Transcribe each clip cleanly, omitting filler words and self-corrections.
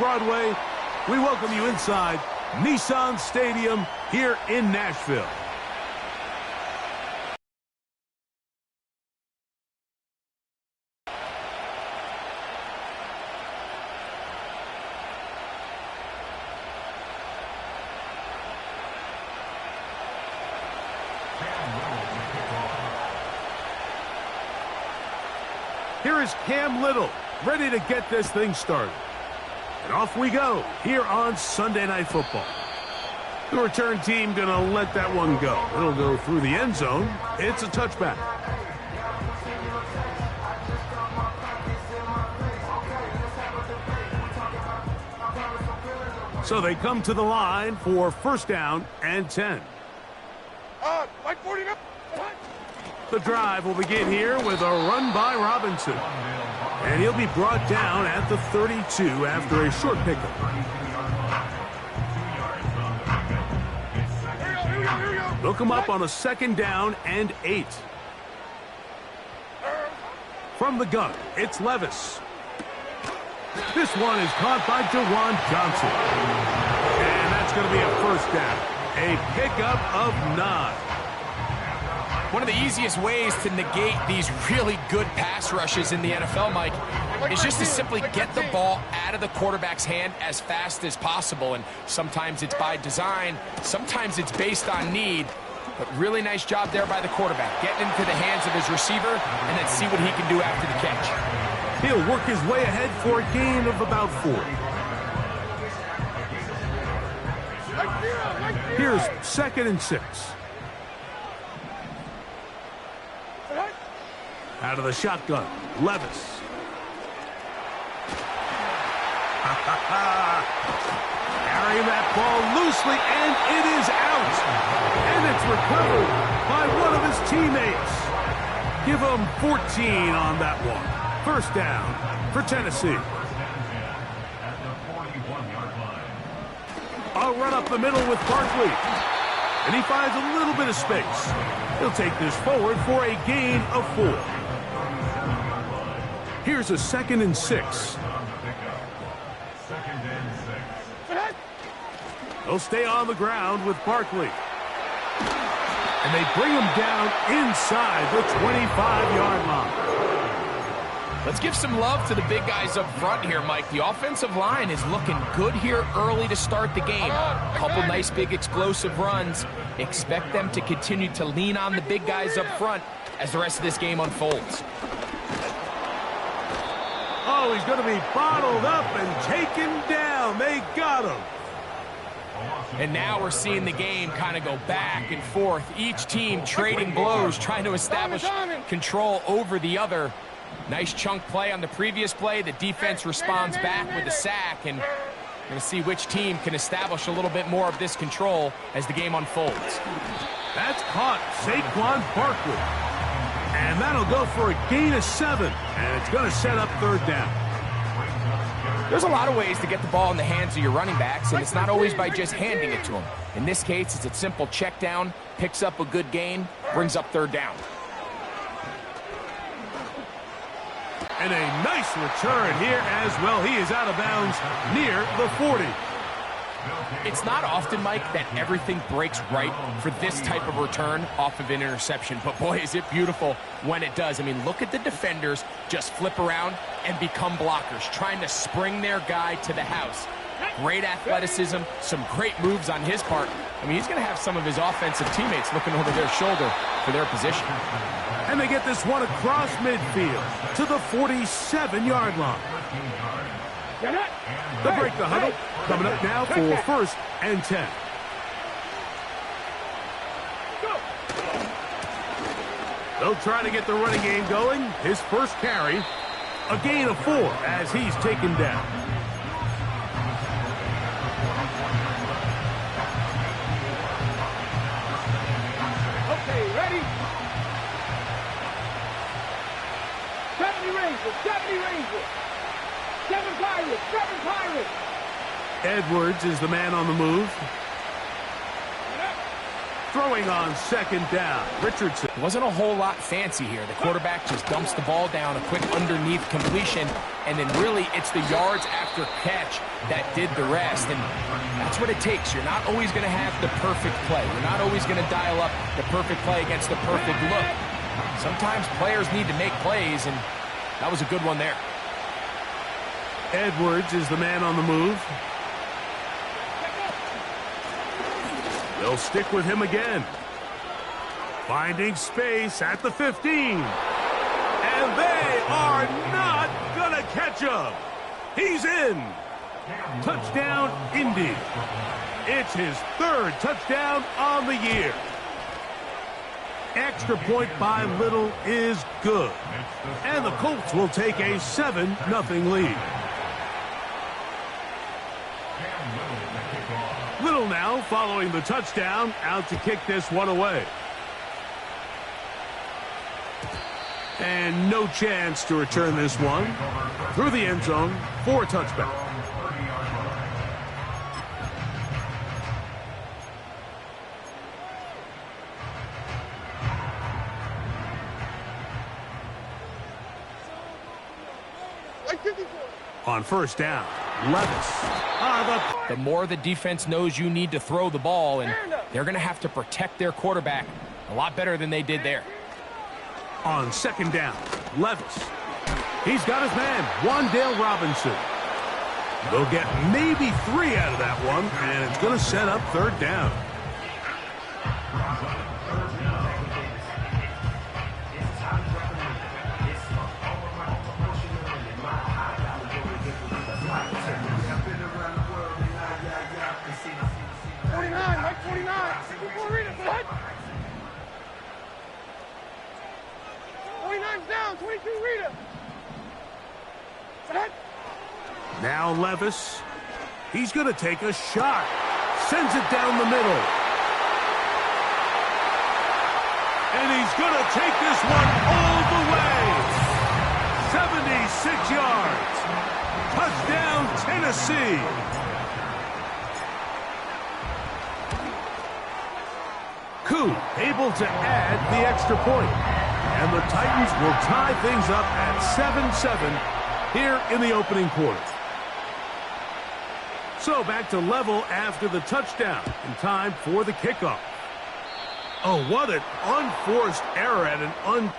Broadway, we welcome you inside Nissan Stadium here in Nashville. Here is Cam Little, ready to get this thing started. And off we go here on Sunday Night Football. The return team going to let that one go. It'll go through the end zone. It's a touchback. So they come to the line for first down and 10. The drive will begin here with a run by Robinson. And he'll be brought down at the 32 after a short pickup. They'll come up on a second down and 8. From the gun, it's Levis. This one is caught by Jawan Johnson. And that's going to be a first down. A pickup of 9. One of the easiest ways to negate these really good pass rushes in the NFL, Mike, is just to simply get the ball out of the quarterback's hand as fast as possible. And sometimes it's by design, sometimes it's based on need. But really nice job there by the quarterback, getting into the hands of his receiver and then see what he can do after the catch. He'll work his way ahead for a gain of about 4. Here's 2nd and 6. Out of the shotgun, Levis. Carrying that ball loosely, and it is out. And it's recovered by one of his teammates. Give him 14 on that one. First down for Tennessee. A run up the middle with Barkley. And he finds a little bit of space. He'll take this forward for a gain of 4. Here's a 2nd and 6. They'll stay on the ground with Barkley. And they bring him down inside the 25-yard line. Let's give some love to the big guys up front here, Mike. The offensive line is looking good here early to start the game. A couple nice big explosive runs. Expect them to continue to lean on the big guys up front as the rest of this game unfolds. Oh, he's going to be bottled up and taken down. They got him. And now we're seeing the game kind of go back and forth. Each team trading blows, trying to establish control over the other. Nice chunk play on the previous play. The defense responds back with a sack, and we're going to see which team can establish a little bit more of this control as the game unfolds. That's caught Saquon Barkley. And that'll go for a gain of 7, and it's going to set up third down. There's a lot of ways to get the ball in the hands of your running backs, and it's not always by just handing it to them. In this case, it's a simple check down, picks up a good gain, brings up third down. And a nice return here as well. He is out of bounds near the 40. It's not often, Mike, that everything breaks right for this type of return off of an interception. But, boy, is it beautiful when it does. I mean, look at the defenders just flip around and become blockers, trying to spring their guy to the house. Great athleticism, some great moves on his part. I mean, he's going to have some of his offensive teammates looking over their shoulder for their position. And they get this one across midfield to the 47-yard line. They'll break the huddle. Coming up now for 1st and 10. They'll try to get the running game going. His first carry, a gain of 4 as he's taken down. Okay, ready? 70 Rangers, 70 Rangers. 7 Pirates, 7 Pirates. Edwards is the man on the move. Throwing on second down, Richardson. Wasn't a whole lot fancy here. The quarterback just dumps the ball down, a quick underneath completion, and then really it's the yards after catch that did the rest, and that's what it takes. You're not always going to have the perfect play. You're not always going to dial up the perfect play against the perfect look. Sometimes players need to make plays, and that was a good one there. Edwards is the man on the move. They'll stick with him again. Finding space at the 15. And they are not going to catch him. He's in. Touchdown, Indy. It's his third touchdown on the year. Extra point by Little is good. And the Colts will take a 7-0 lead. Little now following the touchdown, out to kick this one away. And no chance to return this one. Through the end zone for a touchback. On first down, Levis. The more the defense knows you need to throw the ball, and they're going to have to protect their quarterback a lot better than they did there. On second down, Levis. He's got his man, Wan'Dale Robinson. They'll get maybe 3 out of that one, and it's going to set up third down. Now Levis, he's going to take a shot. Sends it down the middle. And he's going to take this one all the way. 76 yards. Touchdown, Tennessee. Koo able to add the extra point. And the Titans will tie things up at 7-7 here in the opening quarter. So back to level after the touchdown, and time for the kickoff. Oh, what an unforced error at an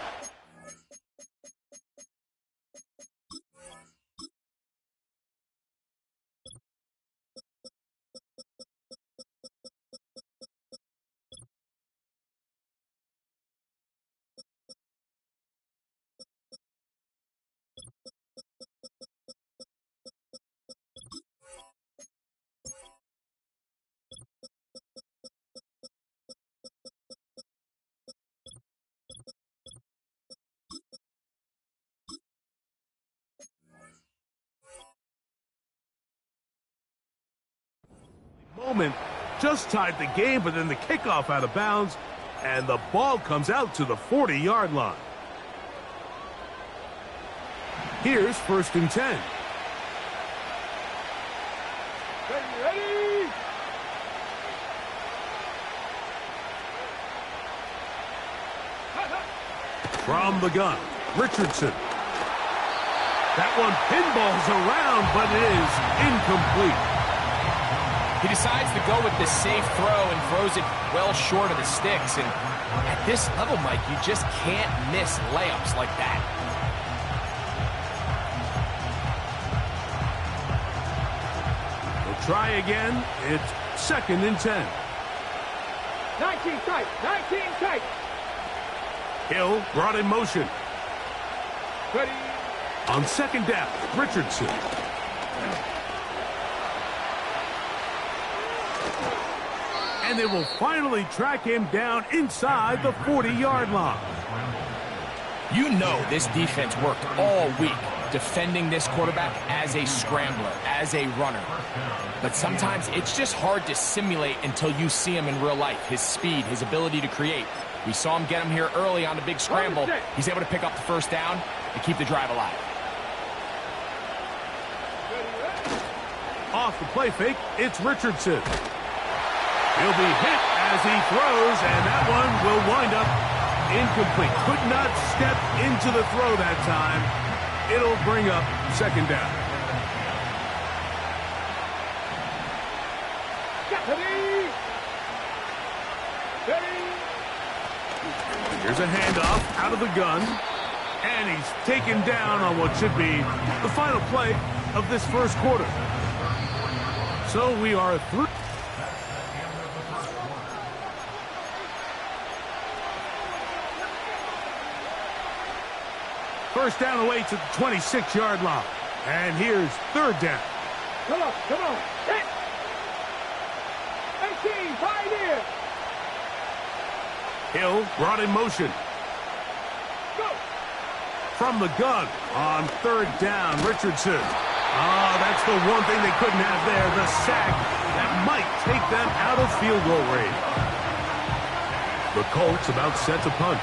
moment just tied the game, but then the kickoff out of bounds, and the ball comes out to the 40-yard line. Here's first and 10. Ready? From the gun, Richardson. That one pinballs around, but it is incomplete. He decides to go with the safe throw and throws it well short of the sticks. And at this level, Mike, you just can't miss layups like that. We'll try again. It's second and 10. 19 tight, 19 tight. Hill brought in motion. Ready? On second down, Richardson. And they will finally track him down inside the 40-yard line. You know this defense worked all week defending this quarterback as a scrambler, as a runner. But sometimes it's just hard to simulate until you see him in real life, his speed, his ability to create. We saw him get him here early on the big scramble. He's able to pick up the first down and keep the drive alive. Off the play fake, it's Richardson. He'll be hit as he throws, and that one will wind up incomplete. Could not step into the throw that time. It'll bring up second down. Here's a handoff out of the gun, and he's taken down on what should be the final play of this first quarter. So we are through. First down away to the 26-yard line. And here's third down. Come on, come on. Hit. 18, right here. Hill brought in motion. Go. From the gun on third down, Richardson. Oh, that's the one thing they couldn't have there, the sack that might take them out of field goal range. The Colts about set to punt.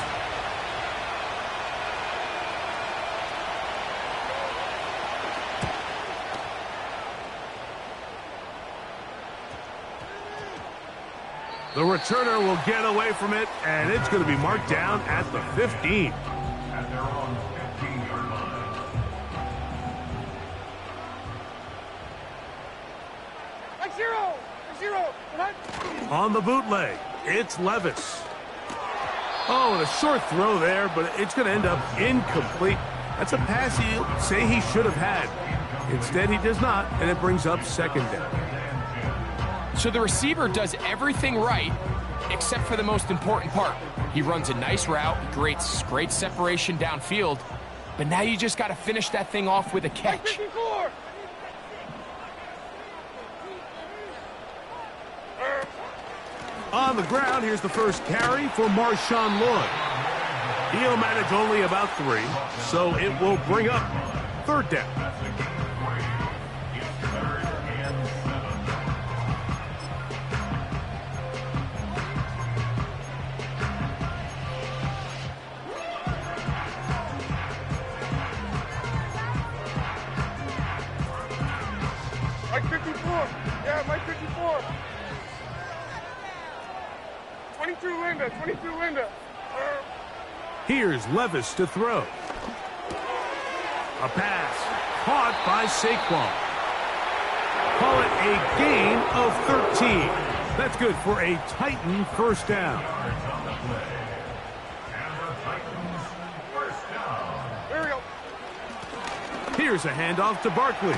The returner will get away from it, and it's going to be marked down at the 15. At their own 15-yard line. On the bootleg, it's Levis. Oh, and a short throw there, but it's going to end up incomplete. That's a pass he'll say he should have had. Instead, he does not, and it brings up second down. So the receiver does everything right except for the most important part. He runs a nice route, creates great separation downfield, but now you just got to finish that thing off with a catch. On the ground, here's the first carry for Marshawn Lloyd. He'll manage only about 3, so it will bring up third down. Mike 54. Yeah, Mike 54. 22 Linda, 22 Linda. Here's Levis to throw. A pass caught by Saquon. Call it a gain of 13. That's good for a Titan first down. Here we go. Here's a handoff to Barkley.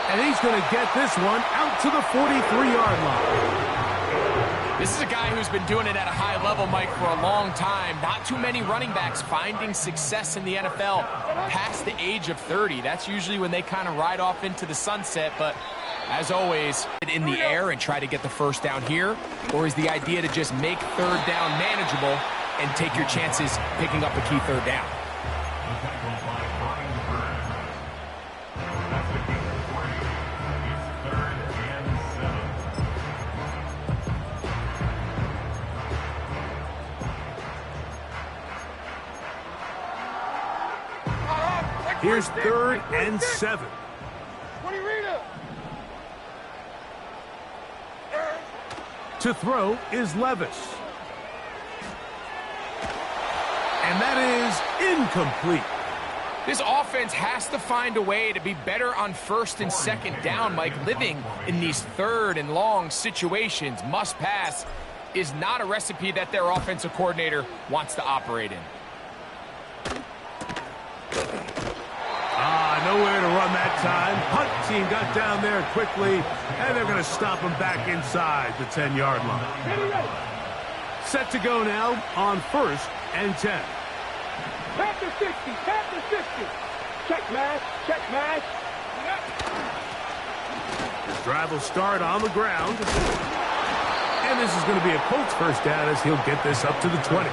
And he's going to get this one out to the 43-yard line. This is a guy who's been doing it at a high level, Mike, for a long time. Not too many running backs finding success in the NFL past the age of 30. That's usually when they kind of ride off into the sunset. But as always, in the air and try to get the first down here? Or is the idea to just make third down manageable and take your chances picking up a key third down? Here's third and 7. 20 Rita. To throw is Levis. And that is incomplete. This offense has to find a way to be better on first and second down, Mike. Living in these third and long situations, must pass, is not a recipe that their offensive coordinator wants to operate in. Nowhere to run that time. Punt team got down there quickly, and they're going to stop him back inside the 10-yard line. Set to go now on first and 10. Tap the 60, tap the 60. Check mash, check mash. His drive will start on the ground. And this is going to be a Colts first down as he'll get this up to the 20.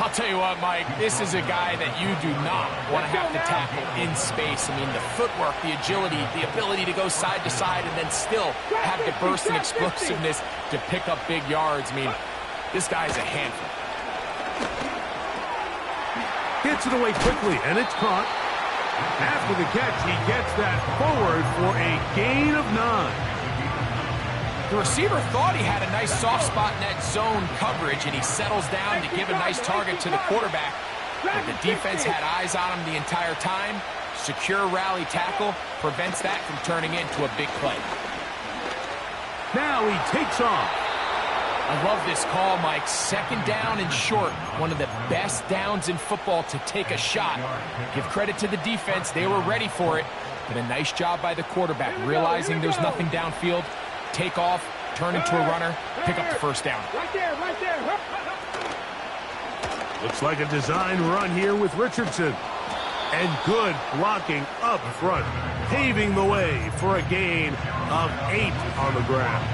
I'll tell you what, Mike, this is a guy that you do not want to have to tackle in space. I mean, the footwork, the agility, the ability to go side to side and then still have the burst and explosiveness to pick up big yards. I mean, this guy's a handful. Gets it away quickly, and it's caught. After the catch, he gets that forward for a gain of 9. The receiver thought he had a nice soft spot in that zone coverage, and he settles down to give a nice target to the quarterback. But the defense had eyes on him the entire time. Secure rally tackle prevents that from turning into a big play. Now he takes off. I love this call, Mike. Second down and short. One of the best downs in football to take a shot. Give credit to the defense. They were ready for it. But a nice job by the quarterback, realizing there's nothing downfield. Take off, turn into a runner, pick up the first down. Right there, right there. Looks like a design run here with Richardson. And good blocking up front, paving the way for a gain of 8 on the ground.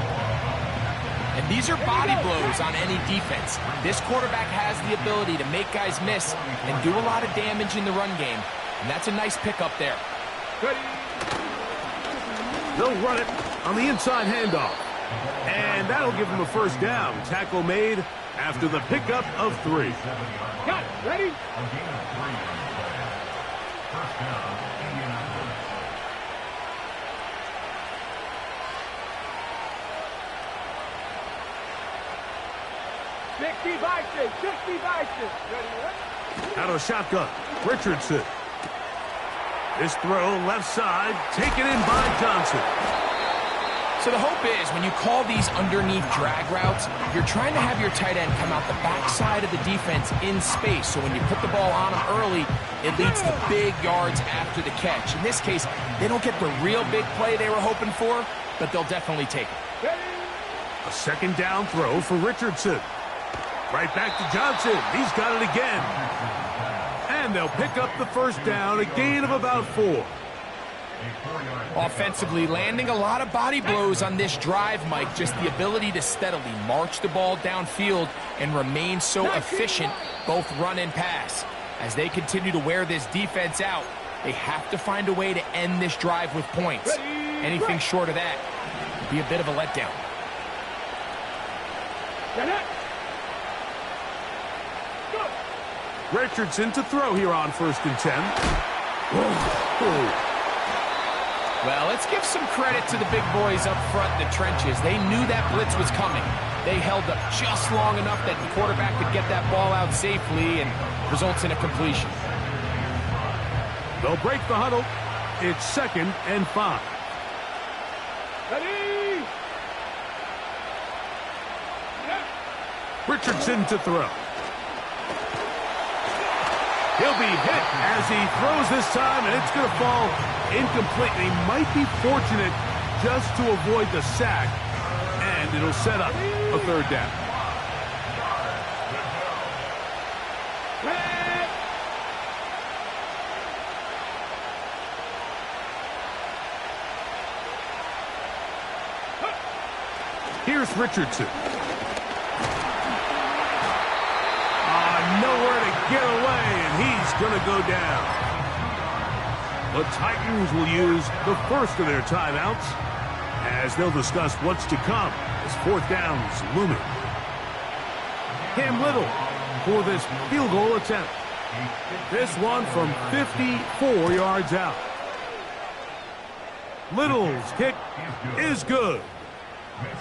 And these are body blows on any defense. This quarterback has the ability to make guys miss and do a lot of damage in the run game. And that's a nice pickup there. They'll run it on the inside handoff. And that'll give them a first down. Tackle made after the pickup of 3. Got it. Ready? First down, Indianapolis. Out of the shotgun, Richardson. This throw left side, taken in by Johnson. So the hope is when you call these underneath drag routes, you're trying to have your tight end come out the backside of the defense in space. So when you put the ball on him early, it leads to big yards after the catch. In this case, they don't get the real big play they were hoping for, but they'll definitely take it. A second down throw for Richardson. Right back to Johnson. He's got it again. And they'll pick up the first down, a gain of about 4. Offensively, landing a lot of body blows on this drive, Mike. Just the ability to steadily march the ball downfield and remain so efficient, both run and pass. As they continue to wear this defense out, they have to find a way to end this drive with points. Anything short of that would be a bit of a letdown. Richardson to throw here on 1st and 10. Whoa. Well, let's give some credit to the big boys up front in the trenches. They knew that blitz was coming. They held up just long enough that the quarterback could get that ball out safely and results in a completion. They'll break the huddle. It's 2nd and 5. Ready? Richardson to throw. He'll be hit as he throws this time, and it's going to fall incomplete. He might be fortunate just to avoid the sack, and it'll set up a 3rd down. Here's Richardson. Nowhere to get away, and he's going to go down. The Titans will use the first of their timeouts as they'll discuss what's to come as 4th down's looming. Cam Little for this field goal attempt. This one from 54 yards out. Little's kick is good.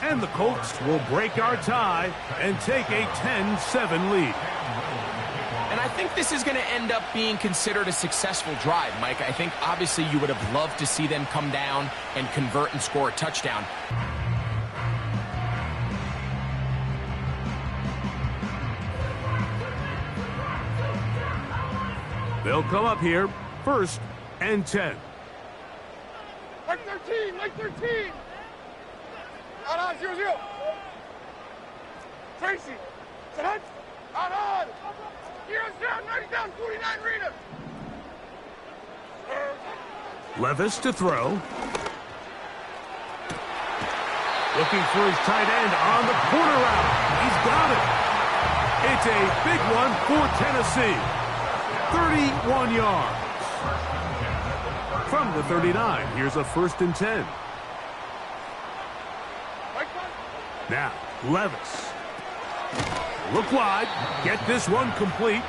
And the Colts will break our tie and take a 10-7 lead. And I think this is going to end up being considered a successful drive, Mike. I think obviously you would have loved to see them come down and convert and score a touchdown. They'll come up here, 1st and 10. Like 13, like 13. On, 0-0. Tracy, set on. 0-0, 90 down, 49, read him. Levis to throw. Looking for his tight end on the corner route. He's got it. It's a big one for Tennessee. 31 yards. From the 39, here's a 1st and 10. Now, Levis. Look wide, get this one complete,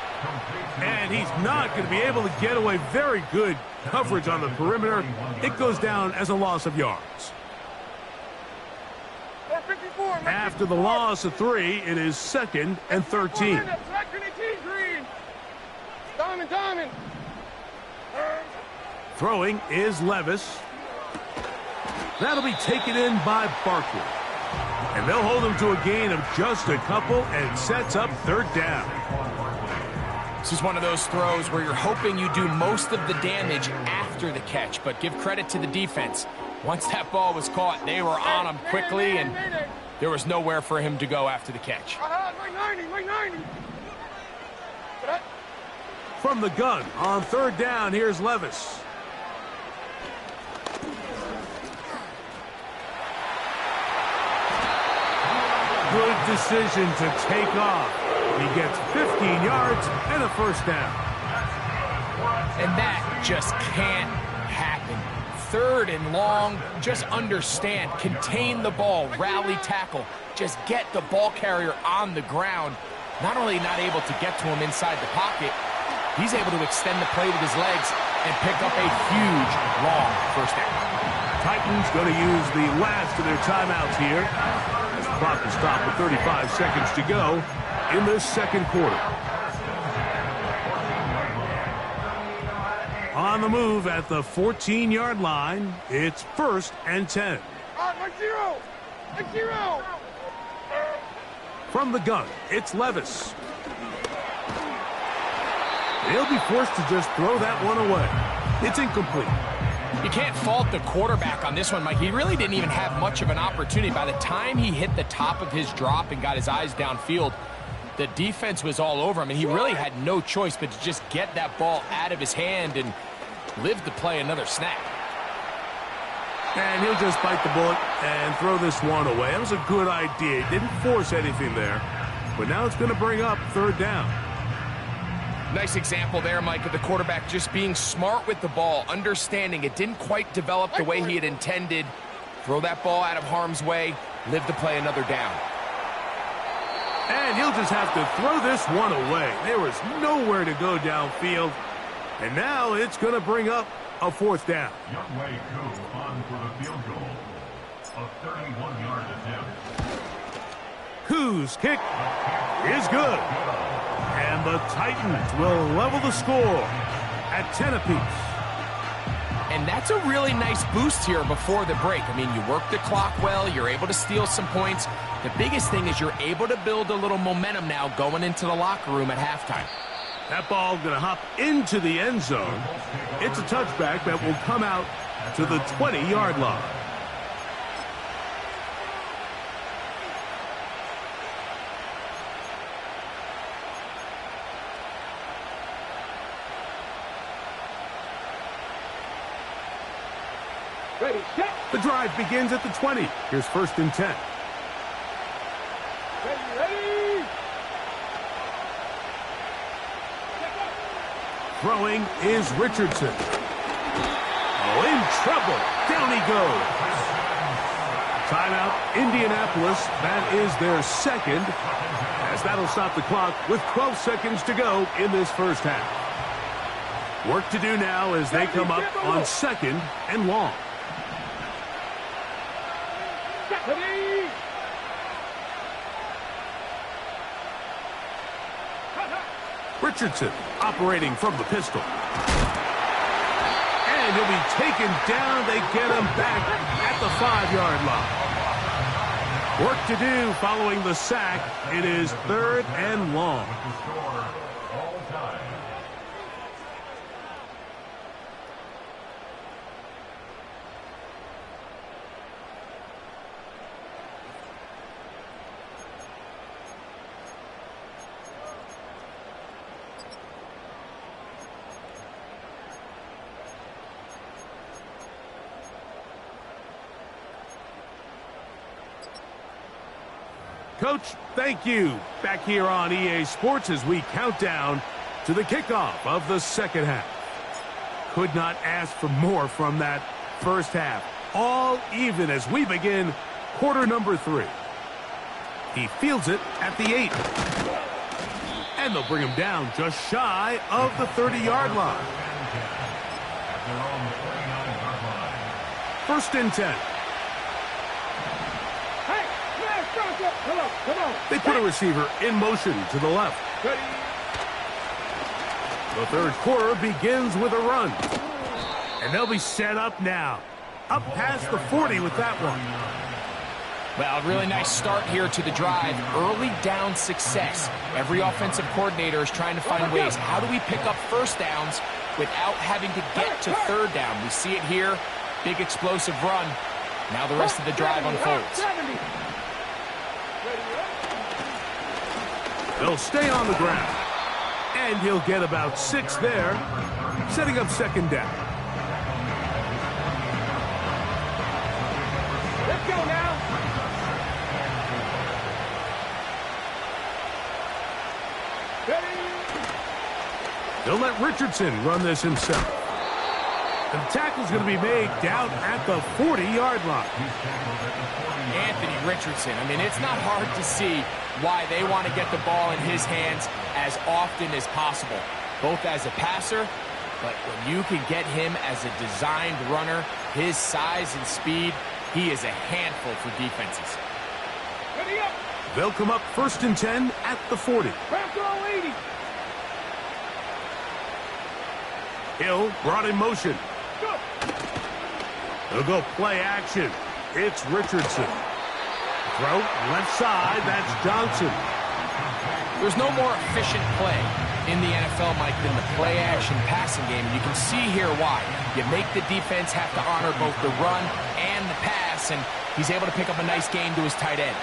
and he's not going to be able to get away. Very good coverage on the perimeter. It goes down as a loss of yards. After the loss of 3, it is 2nd and 13. Diamond. Throwing is Levis. That'll be taken in by Barkley. And they'll hold him to a gain of just a couple and sets up 3rd down. This is one of those throws where you're hoping you do most of the damage after the catch, but give credit to the defense. Once that ball was caught, they were on him quickly, and there was nowhere for him to go after the catch. Right 90. From the gun on 3rd down, here's Levis. Good decision to take off. He gets 15 yards and a 1st down. And that just can't happen. 3rd and long, just understand, contain the ball, rally tackle, just get the ball carrier on the ground. Not only not able to get to him inside the pocket, he's able to extend the play with his legs and pick up a huge, long 1st down. Titans going to use the last of their timeouts here. As the clock is stopped with 35 seconds to go in this 2nd quarter. On the move at the 14-yard line, it's 1st and 10. Like zero. From the gun, it's Levis. They'll be forced to just throw that one away. It's incomplete. You can't fault the quarterback on this one, Mike. He really didn't even have much of an opportunity. By the time he hit the top of his drop and got his eyes downfield, the defense was all over him, and he really had no choice but to just get that ball out of his hand and live to play another snap. And he'll just bite the bullet and throw this one away. That was a good idea. He didn't force anything there, but now it's going to bring up 3rd down. Nice example there, Mike, of the quarterback just being smart with the ball, understanding it didn't quite develop the way he had intended. Throw that ball out of harm's way, live to play another down. And he'll just have to throw this one away. There was nowhere to go downfield. And now it's going to bring up a 4th down. Youngway Koo on for the field goal. A 31-yard attempt. Koo's kick is good. And the Titans will level the score at 10 apiece. And that's a really nice boost here before the break. I mean, you work the clock well, you're able to steal some points. The biggest thing is you're able to build a little momentum now going into the locker room at halftime. That ball going to hop into the end zone. It's a touchback that will come out to the 20-yard line. Ready, set. The drive begins at the 20. Here's 1st and 10. Ready. Throwing is Richardson. Oh, in trouble. Down he goes. Timeout, Indianapolis. That is their 2nd, as that'll stop the clock with 12 seconds to go in this 1st half. Work to do now as they come up on 2nd and long. Richardson operating from the pistol. And he'll be taken down. They get him back at the 5-yard line. Work to do following the sack. It is 3rd and long. Coach, thank you. Back here on EA Sports as we count down to the kickoff of the 2nd half. Could not ask for more from that 1st half. All even as we begin quarter number 3. He fields it at the 8. And they'll bring him down just shy of the 30-yard line. 1st and 10. They put a receiver in motion to the left. The third quarter begins with a run. And they'll be set up now. Up past the 40 with that one. Well, really nice start here to the drive. Early down success. Every offensive coordinator is trying to find ways. How do we pick up first downs without having to get to third down? We see it here. Big explosive run. Now the rest of the drive unfolds. They'll stay on the ground. And he'll get about 6 there, setting up second down. Let's go now. They'll let Richardson run this himself. The tackle's going to be made down at the 40-yard line. Anthony Richardson. I mean, it's not hard to see why they want to get the ball in his hands as often as possible, both as a passer, but when you can get him as a designed runner, his size and speed, he is a handful for defenses. Ready up. They'll come up 1st and 10 at the 40. Back to all 80. Hill brought in motion. Good. They'll go play action. It's Richardson. Throw left side. That's Johnson. There's no more efficient play in the NFL, Mike, than the play-action passing game. And you can see here why. You make the defense have to honor both the run and the pass, and he's able to pick up a nice gain to his tight end.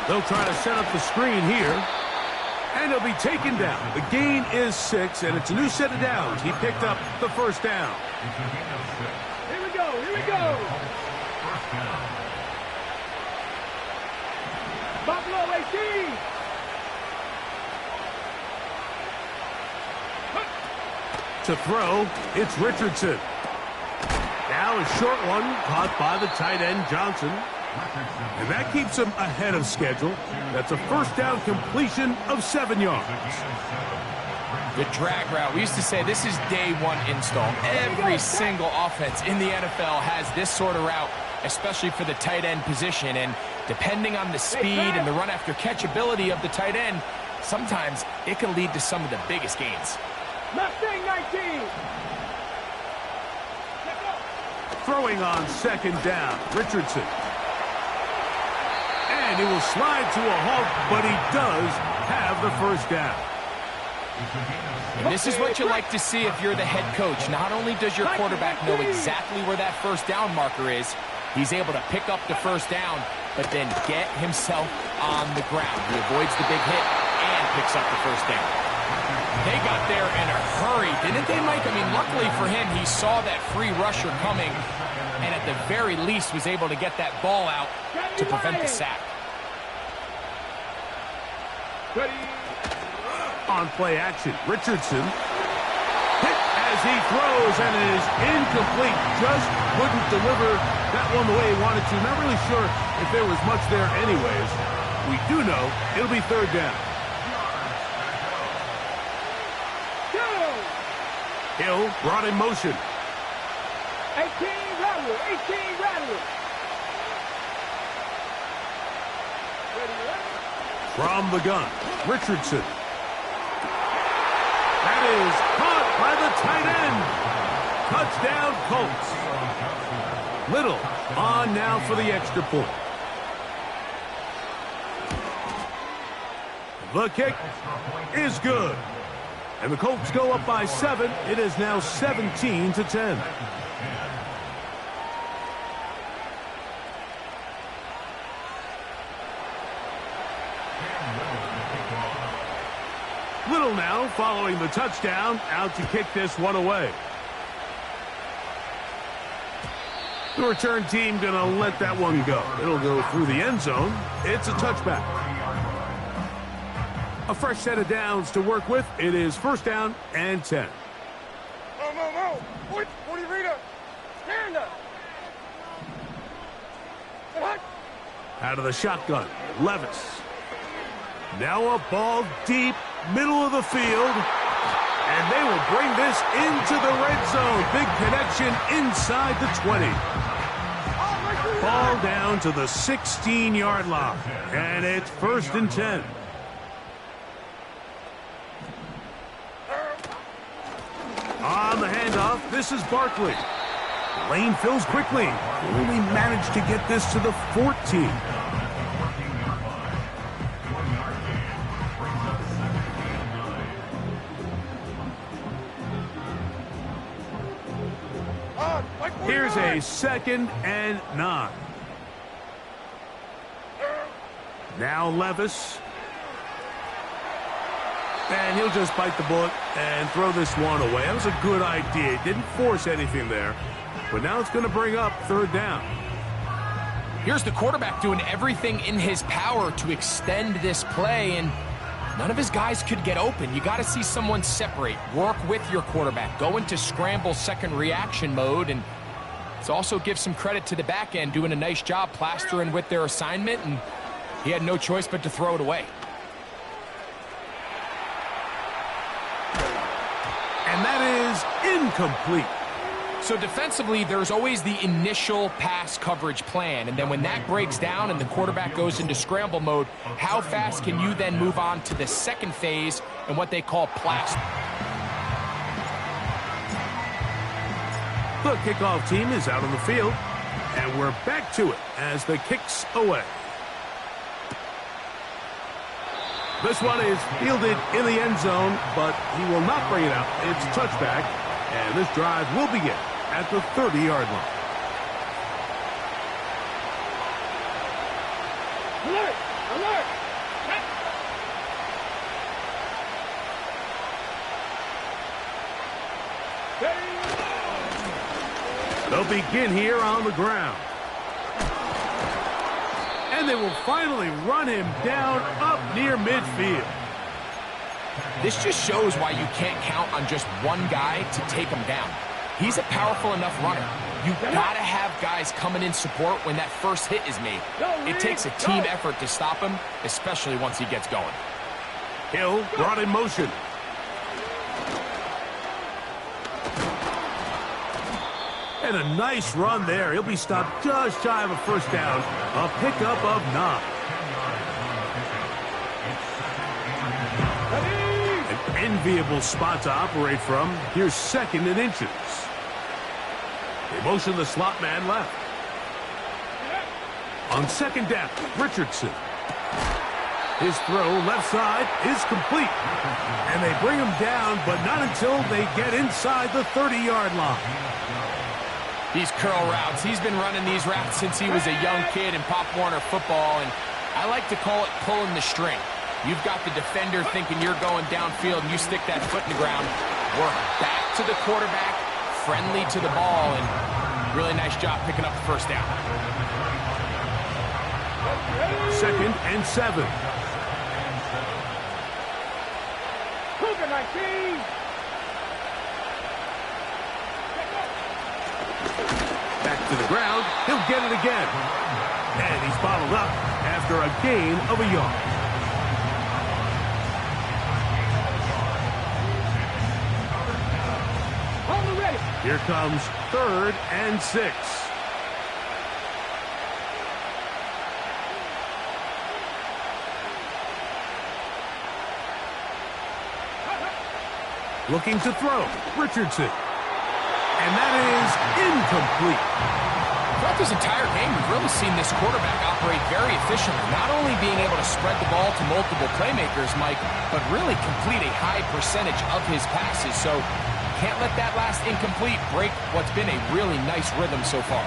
They'll try to set up the screen here. And he'll be taken down. The gain is 6, and it's a new set of downs. He picked up the first down. Here we go. Here we go. Buffalo 18. To throw, it's Richardson. Now a short one caught by the tight end, Johnson. And that keeps him ahead of schedule. That's a first down completion of 7 yards. The drag route. We used to say this is day one install. Every single offense in the NFL has this sort of route, especially for the tight end position. And depending on the speed and the run after catch ability of the tight end, sometimes it can lead to some of the biggest gains. Mustang 19. Throwing on second down, Richardson. And he will slide to a halt, but he does have the first down. And this is what you like to see if you're the head coach. Not only does your quarterback know exactly where that first down marker is, he's able to pick up the first down, but then get himself on the ground. He avoids the big hit and picks up the first down. They got there in a hurry, didn't they, Mike? I mean, luckily for him, he saw that free rusher coming, and at the very least was able to get that ball out to prevent the sack. On play action, Richardson hit as he throws, and it is incomplete. Just couldn't deliver that one the way he wanted to. Not really sure if there was much there anyways. We do know it'll be third down. Hill brought in motion. 18 Rattler. 18 Rattler. From the gun, Richardson. That is caught by the tight end. Touchdown, Colts. Little on now for the extra point. The kick is good. And the Colts go up by 7. It is now 17-10. Little now following the touchdown, out to kick this one away. The return team going to let that one go. It'll go through the end zone. It's a touchback. A fresh set of downs to work with. It is first down and 10. Mo. 40 Rita. Stand up. Out of the shotgun, Levis. Now a ball deep, middle of the field. And they will bring this into the red zone. Big connection inside the 20. Ball down to the 16-yard line, and it's 1st and 10. On the handoff, this is Barkley. Lane fills quickly. Only managed to get this to the 14. Here's a 2nd and 9. Now Levis. And he'll just bite the bullet and throw this one away. That was a good idea. Didn't force anything there. But now it's going to bring up 3rd down. Here's the quarterback doing everything in his power to extend this play, and none of his guys could get open. You got to see someone separate, work with your quarterback, go into scramble second reaction mode, and it also gives some credit to the back end doing a nice job plastering with their assignment, and he had no choice but to throw it away. And that is incomplete. So defensively, there's always the initial pass coverage plan, and then when that breaks down and the quarterback goes into scramble mode, how fast can you then move on to the second phase and what they call plaster? The kickoff team is out on the field, and we're back to it as the kick's away. This one is fielded in the end zone, but he will not bring it out. It's a touchback, and this drive will begin at the 30-yard line. Alert! Alert! They'll begin here on the ground. And they will finally run him down up near midfield. This just shows why you can't count on just one guy to take him down. He's a powerful enough runner. You've got to have guys coming in support when that first hit is made. It takes a team effort to stop him, especially once he gets going. Hill brought in motion. And a nice run there. He'll be stopped just shy of a 1st down. A pickup of 9. An enviable spot to operate from. Here's 2nd and inches. They motion the slot man left. On 2nd down, Richardson. His throw left side is complete. And they bring him down, but not until they get inside the 30-yard line. These curl routes, he's been running these routes since he was a young kid in Pop Warner football, and I like to call it pulling the string. You've got the defender thinking you're going downfield, and you stick that foot in the ground, work back to the quarterback, friendly to the ball, and really nice job picking up the 1st down. 2nd and 7. Cougar 19! Back to the ground. He'll get it again. And he's bottled up after a gain of a yard. Here comes 3rd and 6. Looking to throw. Richardson. And that is incomplete. Throughout this entire game, we've really seen this quarterback operate very efficiently, not only being able to spread the ball to multiple playmakers, Mike, but really complete a high percentage of his passes. So can't let that last incomplete break what's been a really nice rhythm so far.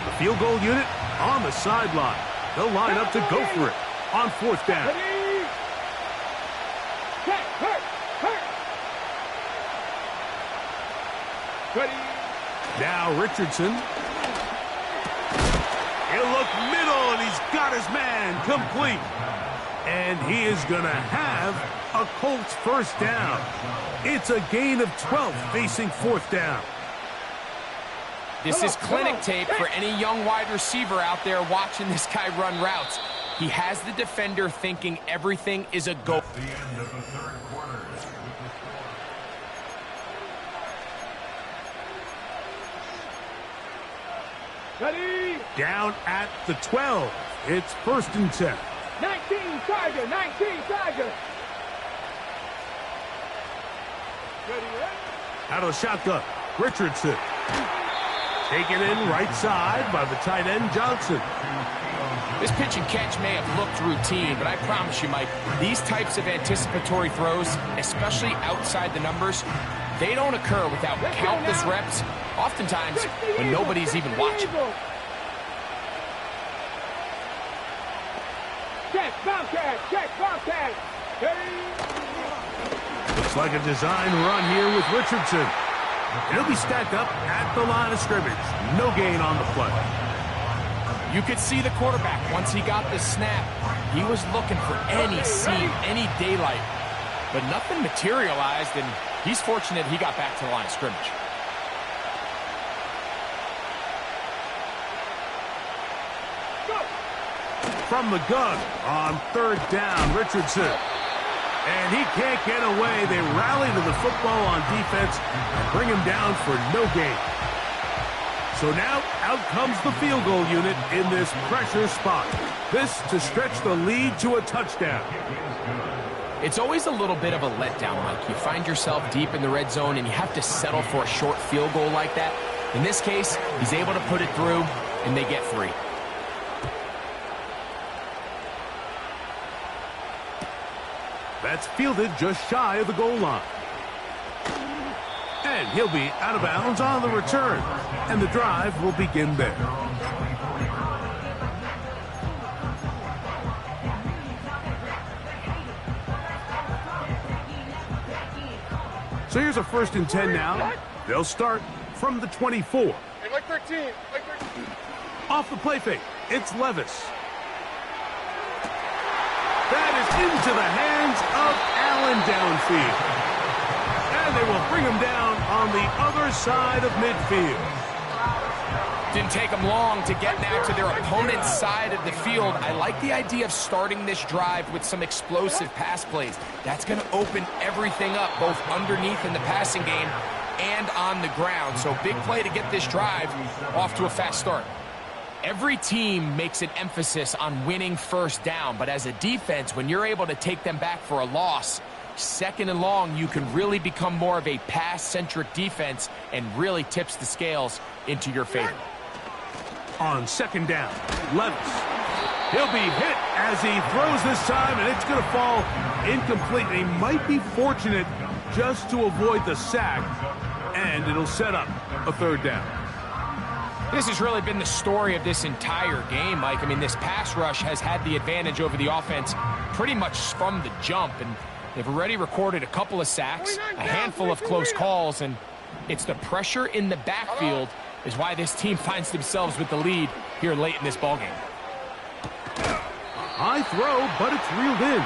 The field goal unit on the sideline. They'll line up to go for it on 4th down. Now Richardson. He'll look middle, and he's got his man complete. And he is going to have a Colts 1st down. It's a gain of 12 facing 4th down. This is clinic tape for any young wide receiver out there watching this guy run routes. He has the defender thinking everything is a go. The end of the 3rd quarter. Ready? Down at the 12. It's 1st and 10. 19 Tiger, 19 Tiger. Ready? Out of the shotgun, Richardson. Taken in right side by the tight end, Johnson. This pitch and catch may have looked routine, but I promise you, Mike, these types of anticipatory throws, especially outside the numbers, they don't occur without countless reps, oftentimes when nobody's even watching. Check, Bobcat, check, Bobcat. Looks like a design run here with Richardson. He'll be stacked up at the line of scrimmage. No gain on the play. You could see the quarterback, once he got the snap, he was looking for any seam, any daylight. But nothing materialized, and he's fortunate he got back to the line of scrimmage. From the gun on 3rd down, Richardson. And he can't get away. They rally to the football on defense and bring him down for no gain. So now out comes the field goal unit in this pressure spot. This to stretch the lead to a touchdown. It's always a little bit of a letdown, Mike. You find yourself deep in the red zone and you have to settle for a short field goal like that. In this case, he's able to put it through, and they get 3. That's fielded just shy of the goal line. And he'll be out of bounds on the return. And the drive will begin there. So here's a 1st and 10 now. They'll start from the 24. Hey, like 13, like 13. Off the play fake, it's Levis. That is into the hands of Allen downfield. And they will bring him down on the other side of midfield. Didn't take them long to get now to their opponent's side of the field. I like the idea of starting this drive with some explosive pass plays. That's going to open everything up, both underneath in the passing game and on the ground. So big play to get this drive off to a fast start. Every team makes an emphasis on winning 1st down, but as a defense, when you're able to take them back for a loss, 2nd and long, you can really become more of a pass-centric defense and really tips the scales into your favor. On 2nd down, Levis. He'll be hit as he throws this time, and it's going to fall incomplete. He might be fortunate just to avoid the sack, and it'll set up a 3rd down. This has really been the story of this entire game, Mike. I mean, this pass rush has had the advantage over the offense pretty much from the jump, and they've already recorded a couple of sacks, a handful of close calls, and it's the pressure in the backfield is why this team finds themselves with the lead here late in this ballgame. High throw, but it's reeled in.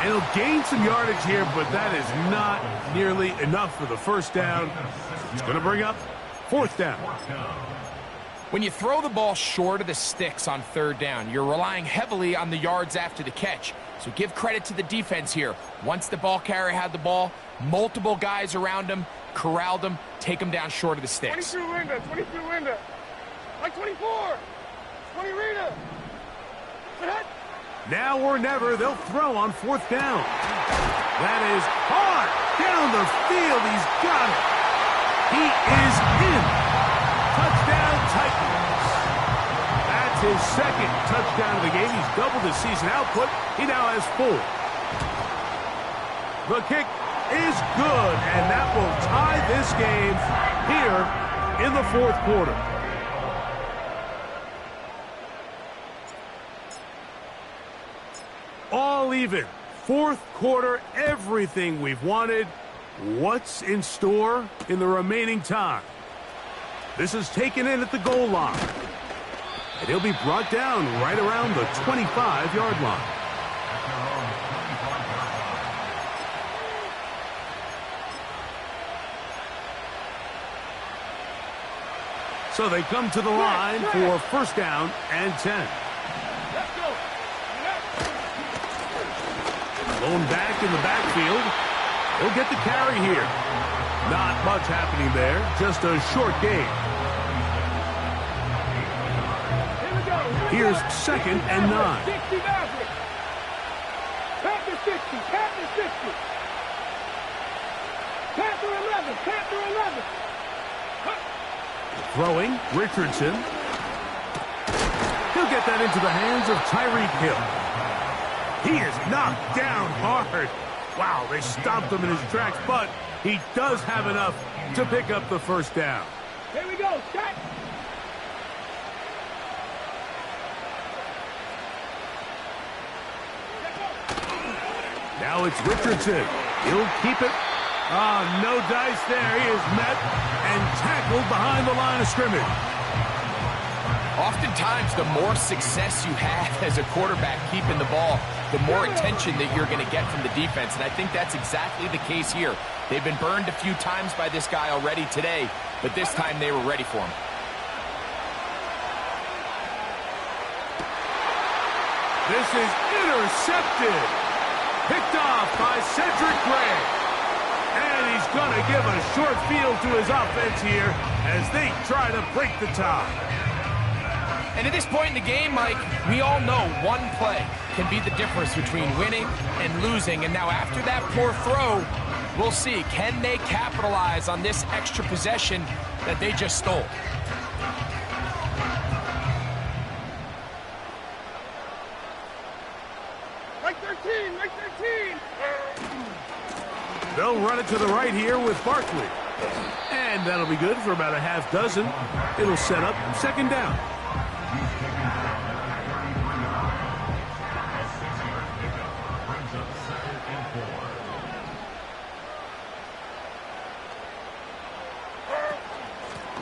And he'll gain some yardage here, but that is not nearly enough for the 1st down. It's going to bring up 4th down. When you throw the ball short of the sticks on 3rd down, you're relying heavily on the yards after the catch. So give credit to the defense here. Once the ball carrier had the ball, multiple guys around him, corralled him, take him down short of the sticks. 22 Linda, 22 Linda. Like 24. 20 Rita. Now or never, they'll throw on 4th down. That is hard down the field. He's got it. He is in. Touchdown, Titans. That's his 2nd touchdown of the game. He's doubled his season output. He now has 4. The kick is good, and that will tie this game here in the 4th quarter. All even. 4th quarter, everything we've wanted. What's in store in the remaining time? This is taken in at the goal line. And he'll be brought down right around the 25-yard line. So they come to the line for 1st down and 10. Blown back in the backfield. He'll get the carry here. Not much happening there, just a short gain. Here's 2nd and 9. 60 Mavericks. Panther 60. Panther 60. Panther 11. Panther 11. Throwing, Richardson. He'll get that into the hands of Tyreek Hill. He is knocked down hard. Wow, they stopped him in his tracks, but he does have enough to pick up the first down. Here we go. Shot. Now it's Richardson. He'll keep it. Oh, no dice there. He is met and tackled behind the line of scrimmage. Oftentimes, the more success you have as a quarterback keeping the ball, the more attention that you're going to get from the defense. And I think that's exactly the case here. They've been burned a few times by this guy already today, but this time they were ready for him. This is intercepted. Picked off by Cedric Gray. And he's going to give a short field to his offense here as they try to break the tie. And at this point in the game, Mike, we all know one play can be the difference between winning and losing. And now after that poor throw, we'll see, can they capitalize on this extra possession that they just stole? Right 13. Right 13. They'll run it to the right here with Barkley. And that'll be good for about a half dozen. It'll set up 2nd down.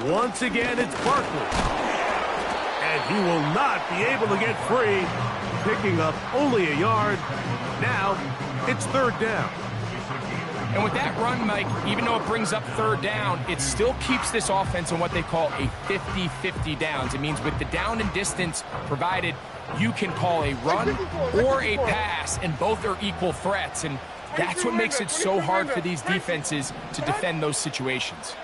Once again, it's Barkley. And he will not be able to get free, picking up only a yard. Now, it's 3rd down. And with that run, Mike, even though it brings up 3rd down, it still keeps this offense in what they call a 50-50 downs. It means with the down and distance provided, you can call a run or a pass, and both are equal threats. And that's what makes it so hard for these defenses to defend those situations.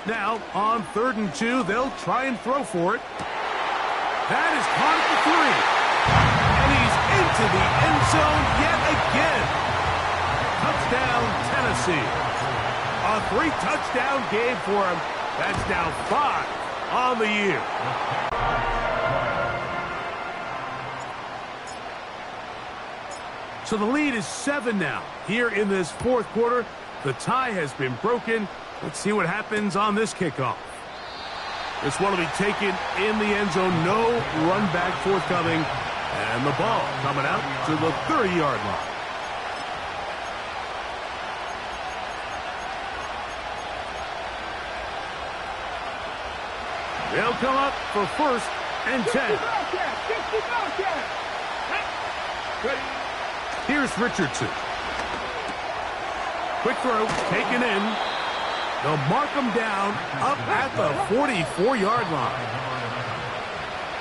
Now, on 3rd and 2, they'll try and throw for it. That is caught at the 3. And he's into the end zone yet again. Touchdown, Tennessee. A 3-touchdown game for him. That's now 5 on the year. So the lead is 7 now. Here in this 4th quarter, the tie has been broken. Let's see what happens on this kickoff. This one will be taken in the end zone. No run back forthcoming. And the ball coming out to the 30-yard line. They'll come up for 1st and 10. Here's Richardson. Quick throw, taken in. They'll mark him down up at the 44-yard line.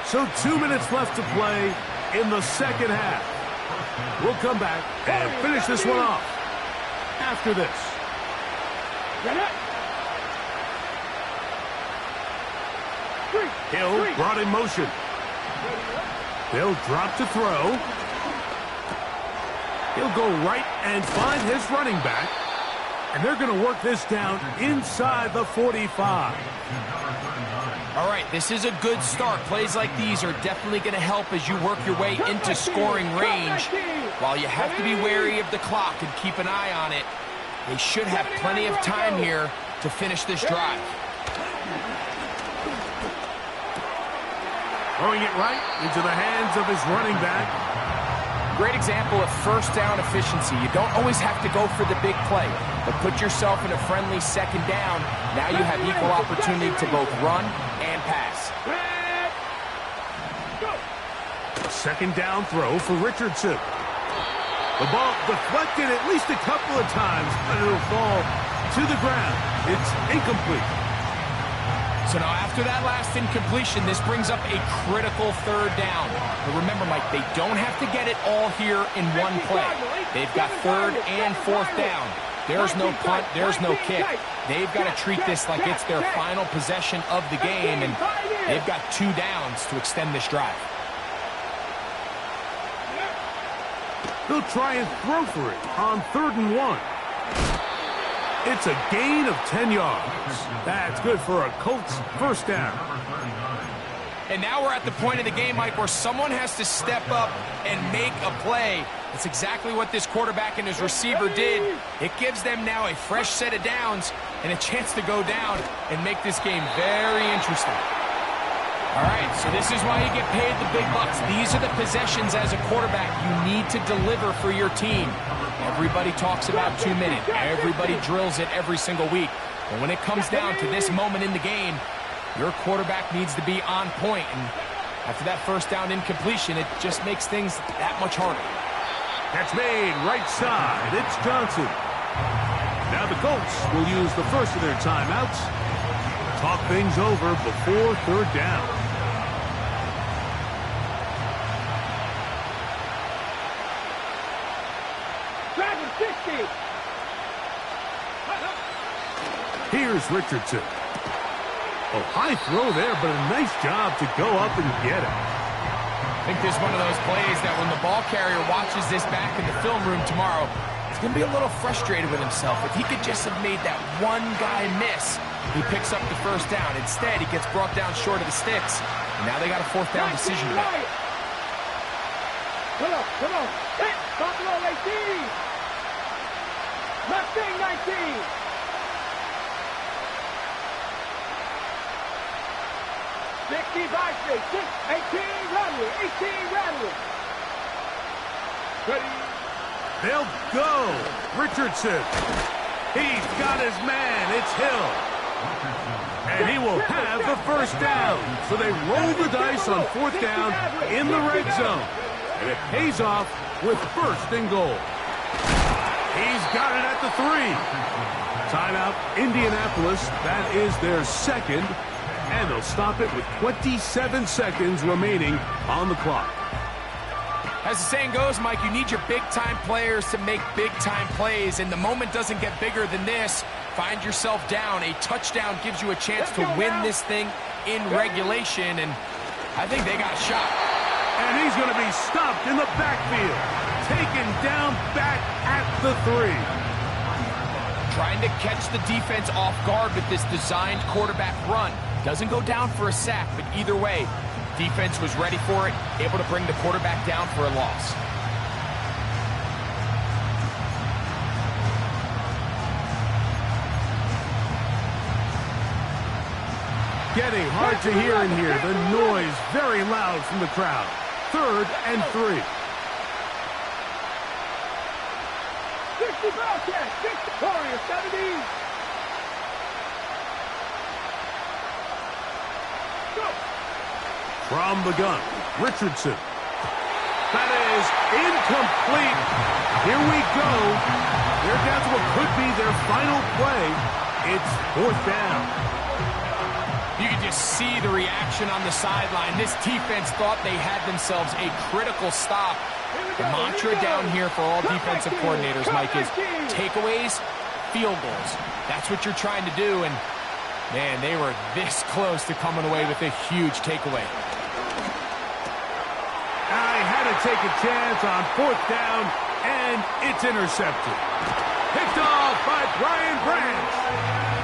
So 2 minutes left to play in the 2nd half. We'll come back and finish this one off after this. Hill brought in motion. They'll drop to throw. He'll go right and find his running back. And they're going to work this down inside the 45. All right, this is a good start. Plays like these are definitely going to help as you work your way into scoring range. While you have to be wary of the clock and keep an eye on it, they should have plenty of time here to finish this drive. Throwing it right into the hands of his running back. Great example of 1st down efficiency. You don't always have to go for the big play, but put yourself in a friendly 2nd down. Now you have equal opportunity to both run and pass. 2nd down throw for Richardson. The ball deflected at least a couple of times, but it'll fall to the ground. It's incomplete. So now after that last incompletion, this brings up a critical 3rd down. But remember, Mike, they don't have to get it all here in one play. They've got 3rd and 4th down. There's no punt, there's no kick. They've got to treat this like it's their final possession of the game, and they've got 2 downs to extend this drive. They'll try and throw for it on 3rd and 1. It's a gain of 10 yards. That's good for a Colts first down. And now we're at the point of the game, Mike, where someone has to step up and make a play. That's exactly what this quarterback and his receiver did. It gives them now a fresh set of downs and a chance to go down and make this game very interesting. All right, so this is why you get paid the big bucks. These are the possessions as a quarterback you need to deliver for your team. Everybody talks about 2-minute. Everybody drills it every single week. But when it comes down to this moment in the game, your quarterback needs to be on point. And after that first down incompletion, it just makes things that much harder. Catch made right side. It's Johnson. Now the Colts will use the first of their timeouts. Talk things over before 3rd down. Here's Richardson. Oh, high throw there, but a nice job to go up and get it. I think this is one of those plays that when the ball carrier watches this back in the film room tomorrow, he's going to be a little frustrated with himself. If he could just have made that one guy miss, he picks up the first down. Instead, he gets brought down short of the sticks, and now they got a 4th down decision to make. Come on. Hit. Buffalo 18. Mustang 19. By 18, Radley. 18, Radley. Ready. They'll go. Richardson. He's got his man. It's Hill. And he will have the first down. So they roll the dice on 4th down in the red zone. And it pays off with 1st and goal. He's got it at the 3. Timeout, Indianapolis. That is their 2nd. And they'll stop it with 27 seconds remaining on the clock. As the saying goes, Mike, you need your big-time players to make big-time plays, and the moment doesn't get bigger than this. Find yourself down. A touchdown gives you a chance to win this thing in regulation, and I think they got a shot. And he's going to be stopped in the backfield. Taken down back at the 3. Trying to catch the defense off guard with this designed quarterback run. Doesn't go down for a sack, but either way, defense was ready for it, able to bring the quarterback down for a loss. Getting hard to hear in here. The noise very loud from the crowd. 3rd and 3. 60 Bobcats. 60 Warriors 70. From the gun, Richardson. That is incomplete. Here we go. They're down to what could be their final play. It's 4th down. You can just see the reaction on the sideline. This defense thought they had themselves a critical stop. The mantra down here for all defensive coordinators, Mike, is takeaways, field goals. That's what you're trying to do, and man, they were this close to coming away with a huge takeaway. I had to take a chance on 4th down, and it's intercepted. Picked off by Brian Branch.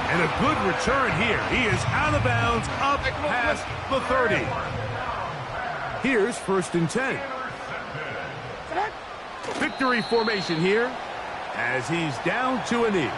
And a good return here. He is out of bounds up past the 30. Here's 1st and 10. Victory formation here as he's down to a knee.